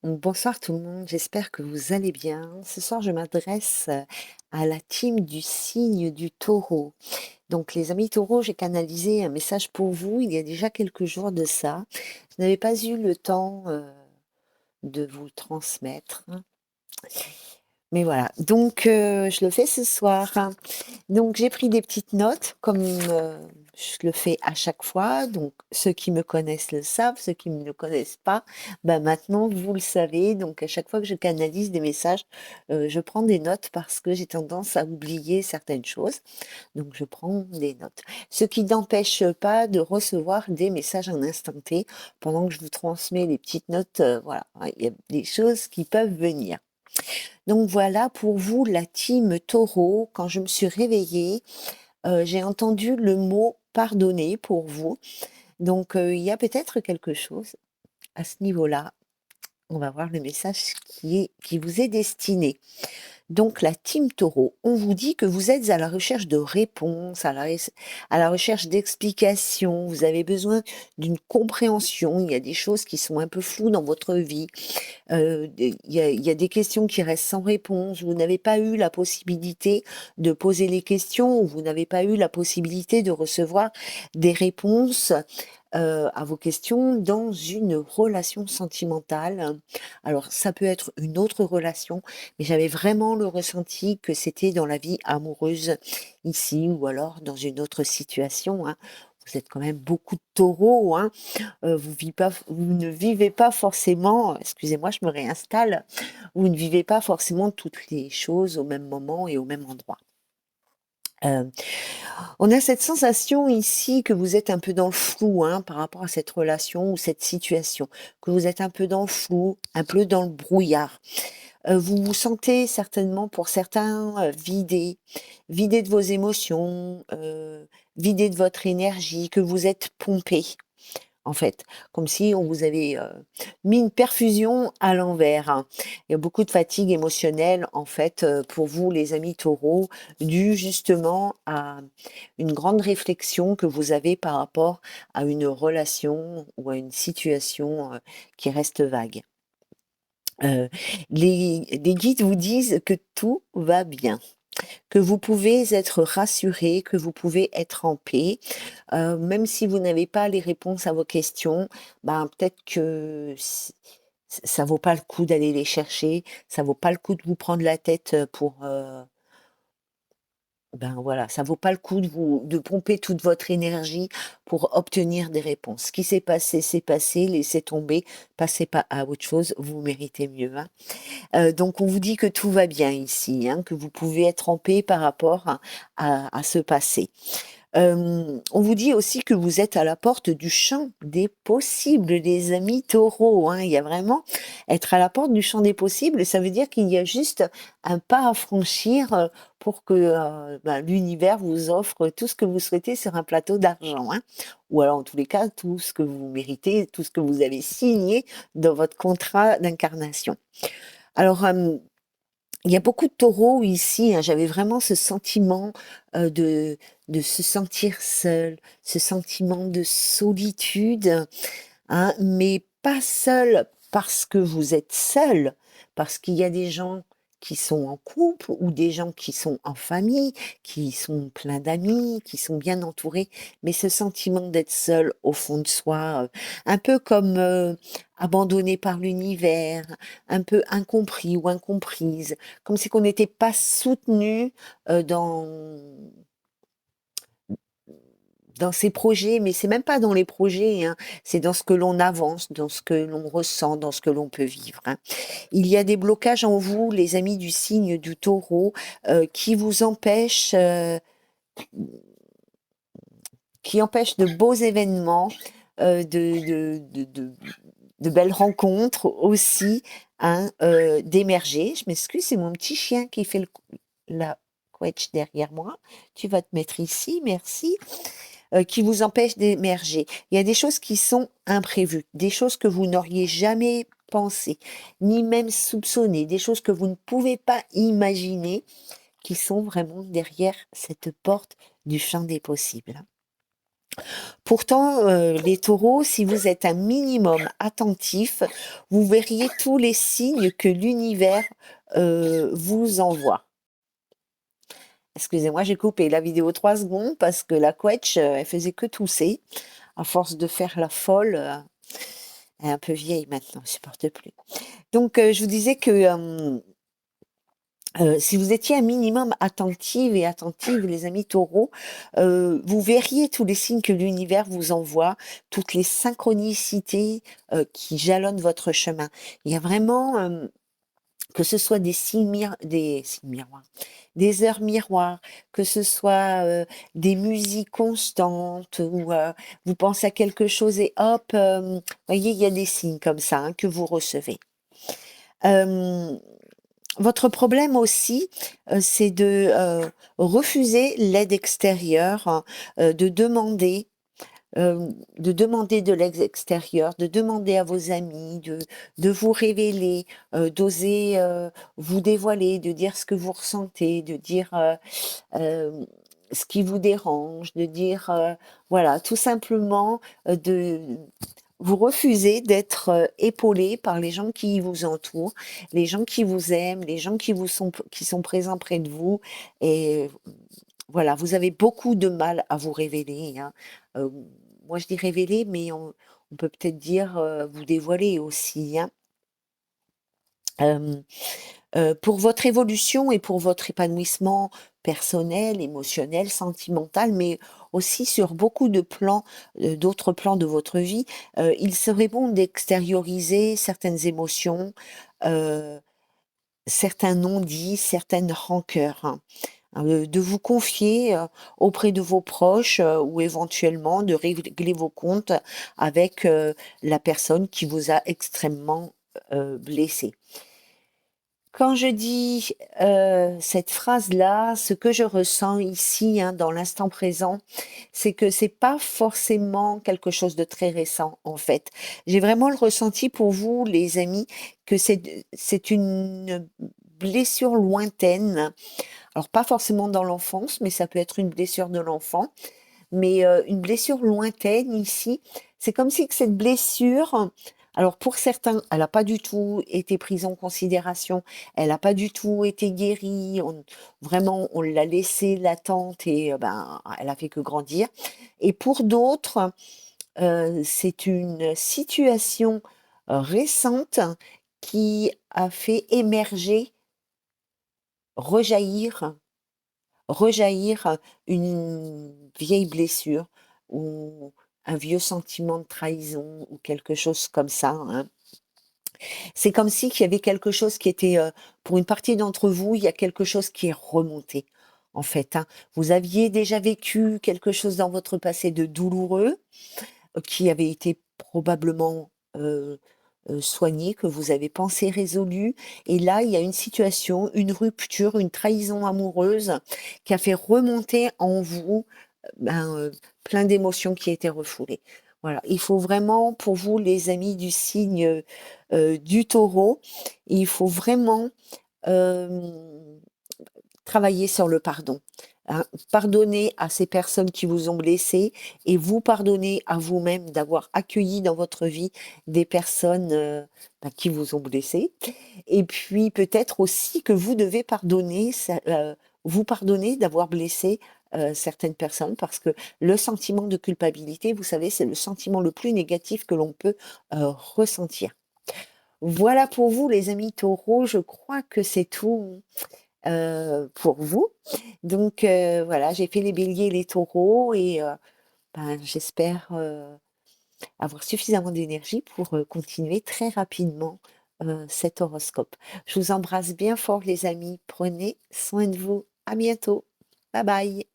Bonsoir tout le monde, j'espère que vous allez bien. Ce soir, je m'adresse à la team du signe du taureau. Donc, les amis taureaux, j'ai canalisé un message pour vous il y a déjà quelques jours de ça. Je n'avais pas eu le temps de vous le transmettre. Mais voilà, donc je le fais ce soir. Donc j'ai pris des petites notes comme, je le fais à chaque fois. Donc ceux qui me connaissent le savent, ceux qui ne me connaissent pas, bah, maintenant vous le savez. Donc à chaque fois que je canalise des messages, je prends des notes parce que j'ai tendance à oublier certaines choses. Donc je prends des notes. Ce qui n'empêche pas de recevoir des messages en instant T pendant que je vous transmets les petites notes, voilà, il y a des choses qui peuvent venir. Donc voilà pour vous la team taureau. Quand je me suis réveillée, j'ai entendu le mot pardonner pour vous. Donc il y a peut-être quelque chose à ce niveau-là. On va voir le message qui vous est destiné. Donc la team taureau, on vous dit que vous êtes à la recherche de réponses, à la recherche d'explications, vous avez besoin d'une compréhension, il y a des choses qui sont un peu floues dans votre vie. Il y a des questions qui restent sans réponse. Vous n'avez pas eu la possibilité de poser les questions ou vous n'avez pas eu la possibilité de recevoir des réponses à vos questions dans une relation sentimentale. Alors, ça peut être une autre relation, mais j'avais vraiment le ressenti que c'était dans la vie amoureuse ici ou alors dans une autre situation, hein. Vous êtes quand même beaucoup de taureaux, hein. Vous ne vivez pas forcément, excusez-moi, je me réinstalle, vous ne vivez pas forcément toutes les choses au même moment et au même endroit. Heu, on a cette sensation ici que vous êtes un peu dans le flou, hein, par rapport à cette relation ou cette situation, que vous êtes un peu dans le flou, un peu dans le brouillard. Vous vous sentez certainement pour certains, vidés de vos émotions, vidés de votre énergie, que vous êtes pompés. En fait, comme si on vous avait, mis une perfusion à l'envers, hein. Il y a beaucoup de fatigue émotionnelle, en fait, pour vous les amis taureaux, due justement à une grande réflexion que vous avez par rapport à une relation ou à une situation, qui reste vague. Heu, les guides vous disent que tout va bien, que vous pouvez être rassurés, que vous pouvez être en paix. Même si vous n'avez pas les réponses à vos questions, ben, peut-être que ça vaut pas le coup d'aller les chercher, ça vaut pas le coup de vous prendre la tête, pour, ben, voilà, ça vaut pas le coup de pomper toute votre énergie pour obtenir des réponses. Ce qui s'est passé, laissez tomber, passez pas à autre chose, vous méritez mieux, hein. Donc on vous dit que tout va bien ici, hein, que vous pouvez être en paix par rapport à ce passé. On vous dit aussi que vous êtes à la porte du champ des possibles, les amis taureaux, hein. Il y a vraiment être à la porte du champ des possibles, ça veut dire qu'il y a juste un pas à franchir, pour que, ben, l'univers vous offre tout ce que vous souhaitez sur un plateau d'argent, hein. Ou alors en tous les cas, tout ce que vous méritez, tout ce que vous avez signé dans votre contrat d'incarnation. Alors, il y a beaucoup de taureaux ici, hein. J'avais vraiment ce sentiment, de se sentir seul, ce sentiment de solitude, hein, mais pas seul parce que vous êtes seul, parce qu'il y a des gens qui sont en couple ou des gens qui sont en famille, qui sont pleins d'amis, qui sont bien entourés, mais ce sentiment d'être seul au fond de soi, un peu comme, abandonné par l'univers, un peu incompris ou incomprise, comme si qu'on n'était pas soutenu, dans ses projets, mais c'est même pas dans les projets, hein, c'est dans ce que l'on avance, dans ce que l'on ressent, dans ce que l'on peut vivre, hein. Il y a des blocages en vous, les amis du signe du Taureau, qui vous empêchent, qui empêchent de beaux événements, de belles rencontres aussi, hein, d'émerger. Je m'excuse, c'est mon petit chien qui fait la couette derrière moi. Tu vas te mettre ici, merci. Qui vous empêchent d'émerger. Il y a des choses qui sont imprévues, des choses que vous n'auriez jamais pensé, ni même soupçonné, des choses que vous ne pouvez pas imaginer, qui sont vraiment derrière cette porte du champ des possibles. Pourtant, les taureaux, si vous êtes un minimum attentif, vous verriez tous les signes que l'univers vous envoie. Excusez-moi, j'ai coupé la vidéo 3 secondes parce que la couette, elle faisait que tousser. À force de faire la folle, elle est un peu vieille maintenant, elle supporte plus. Donc, je vous disais que si vous étiez un minimum attentive et attentive, les amis taureaux, vous verriez tous les signes que l'univers vous envoie, toutes les synchronicités qui jalonnent votre chemin. Il y a vraiment, que ce soit des signes miroirs, des heures miroirs, que ce soit des musiques constantes, ou vous pensez à quelque chose et hop, voyez, il y a des signes comme ça hein, que vous recevez. Euh, Votre problème aussi, c'est refuser l'aide extérieure, hein, de demander de l'aide extérieure, de demander à vos amis, de vous révéler, d'oser, vous dévoiler, de dire ce que vous ressentez, de dire, ce qui vous dérange, de dire, voilà, tout simplement, de vous refusez d'être, épaulé par les gens qui vous entourent, les gens qui vous aiment, les gens qui sont présents près de vous et voilà, vous avez beaucoup de mal à vous révéler, hein. Heu, Moi je dis révéler, mais on peut peut-être dire, vous dévoiler aussi, hein. Hem Pour votre évolution et pour votre épanouissement personnel, émotionnel, sentimental, mais aussi sur beaucoup de plans, d'autres plans de votre vie, il serait bon d'extérioriser certaines émotions, heu, certains non-dits, certaines rancœurs, hein. De vous confier, auprès de vos proches, ou éventuellement de régler vos comptes avec, la personne qui vous a extrêmement, blessé. Quand je dis, cette phrase-là, ce que je ressens ici, hein, dans l'instant présent, c'est que c'est pas forcément quelque chose de très récent, en fait. J'ai vraiment le ressenti pour vous, les amis, que c'est une blessure lointaine. Alors pas forcément dans l'enfance, mais ça peut être une blessure de l'enfant. Mais, une blessure lointaine ici, c'est comme si que cette blessure, alors pour certains, elle a pas du tout été prise en considération, elle a pas du tout été guérie, vraiment on l'a laissée latente et ben, elle a fait que grandir et pour d'autres, c'est une situation, récente qui a fait émerger, rejaillir une vieille blessure ou un vieux sentiment de trahison ou quelque chose comme ça, hein. C'est comme si qu'il y avait quelque chose qui était, pour une partie d'entre vous, il y a quelque chose qui est remonté, en fait, hein. Vous aviez déjà vécu quelque chose dans votre passé de douloureux, qui avait été probablement, soigné, que vous avez pensé résolu et là, il y a une situation, une rupture, une trahison amoureuse qui a fait remonter en vous, ben, plein d'émotions qui étaient refoulées. Voilà, il faut vraiment pour vous les amis du signe, du Taureau, il faut vraiment, hem travailler sur le pardon, hein. Pardonnez à ces personnes qui vous ont blessé et vous pardonnez à vous-même d'avoir accueilli dans votre vie des personnes, bah, qui vous ont blessé et puis peut-être aussi que vous devez pardonner vous pardonner d'avoir blessé, certaines personnes parce que le sentiment de culpabilité, vous savez, c'est le sentiment le plus négatif que l'on peut, ressentir. Voilà pour vous les amis taureaux, je crois que c'est tout pour vous. Donc voilà, j'ai fait les béliers et les taureaux et ben, j'espère, avoir suffisamment d'énergie pour, continuer très rapidement, cet horoscope. Je vous embrasse bien fort les amis, prenez soin de vous. À bientôt. Bye bye.